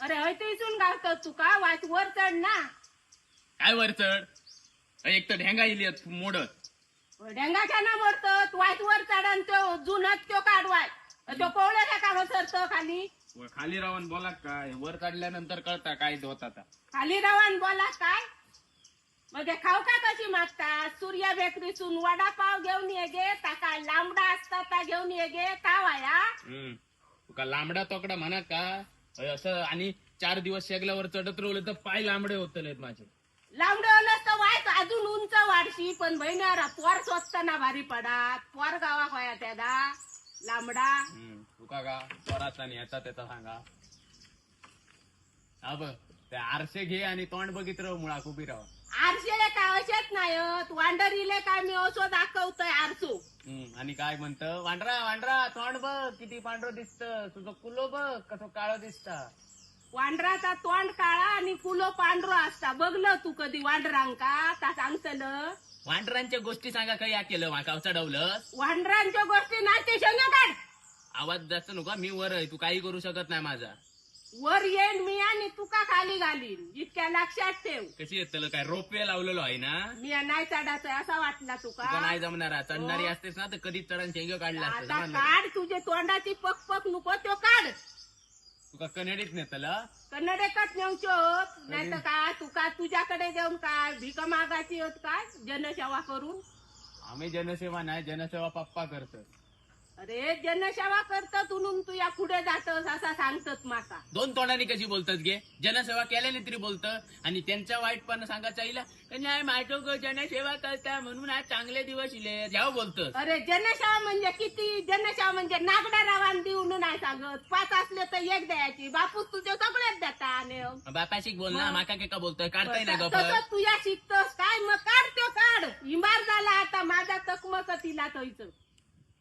अरे हय ते इथून गावतो तुका वाच वर चढ ना. काय वर चढ एक तर ढेंगा इली मोडत ढेंगाच्या ना मोडत वाच वर चढन तो जुनच तो काढवाय तो कोवळ्याच्या काम सरतो खाली. खाली राहून बोला काय वर चढल्यानंतर कळता काय होत आता. खाली रावण बोला काय मग खाऊ का कशी मागतात. सूर्या बेकरीतून वडापाव घेऊन ये गे ताका लांबडा असता ता घेऊन ये गे का वाया. तुका लांबडा तोकडा म्हणा का असं आणि 4 दिवस शेगल्यावर चढत राहिले तर पाय लांबडे होतले माझे. लांबडं नसतं वायच अजून उंच वाढशी पण बहिणारा पोर स्वस्तना भारी पडात पोर गावा होया त्यादा लांबडा. तुका का पोराचा आणि याचा त्याचा सांगा. हा बघ ते आरसे घे आणि तोंड बघित राहू मुळा उभी राहा. आरशेले काय असेच नाही वांडरीले काय मी असो दाखवतोय आरसू. आणि काय म्हणत वांढरा वांढरा तोंड बघ किती पांढरं दिसत तुझं कुलो बघ कसं काळं दिसत. वांढराचा तोंड काळा आणि कुलो पांढरो असता बघलं तू कधी वांढरांका ता सांगतल. वांढरांच्या गोष्टी सांगा काही या केलं माका चढवलं. वांढरांच्या गोष्टी नाही ते शेंग काढ. आवाज जास्त नको मी वर आहे तू काही करू शकत नाही माझा. वर येईन मी आणि तुका खाली घालीन इतक्या लक्षात ठेव. कशी येतलं काय रोपवे लावलेलो आहे ना. मी नाही चढायचं असा वाटला तुका तुका. नाही जमणार चढणारी असतेस ना तर कधी चढण शेंग काढला असतं आता समजलं? काढ तुझे तोंडाची पक पक नको तो काढ. तुका कनेडीत नेतला कन्नडेकच नेऊचोत नाही तर काय तुका तुझ्याकडे देऊन काय भीक मागायची होत काय जनसेवा करून. आम्ही जनसेवा नाही जनसेवा पप्पा करतो. अरे जनसेवा करतो म्हणून तू या पुढे जातस असा सांगतस माका. 2 तोंडांनी कशी बोलतात गे. जनसेवा केल्याने तरी बोलतं आणि त्यांच्या वाईटपणा सांगायचं आईला नाही माझं जनसेवा करता म्हणून आज चांगले दिवस इले जेव्हा बोलतं. अरे जनसेवा म्हणजे किती जनसेवा म्हणजे नागडा रावान देऊन नाही सांगत 5 असले तर 1 द्यायची बापूस तुझे सगळेच देता. बापाशी बोल ना माका के का बोलतोय काढताय ना गप. तसं तुया शिकतोस काय मग काढ तो काढ. इमार झाला आता माझा तकमक तिला तोयचं.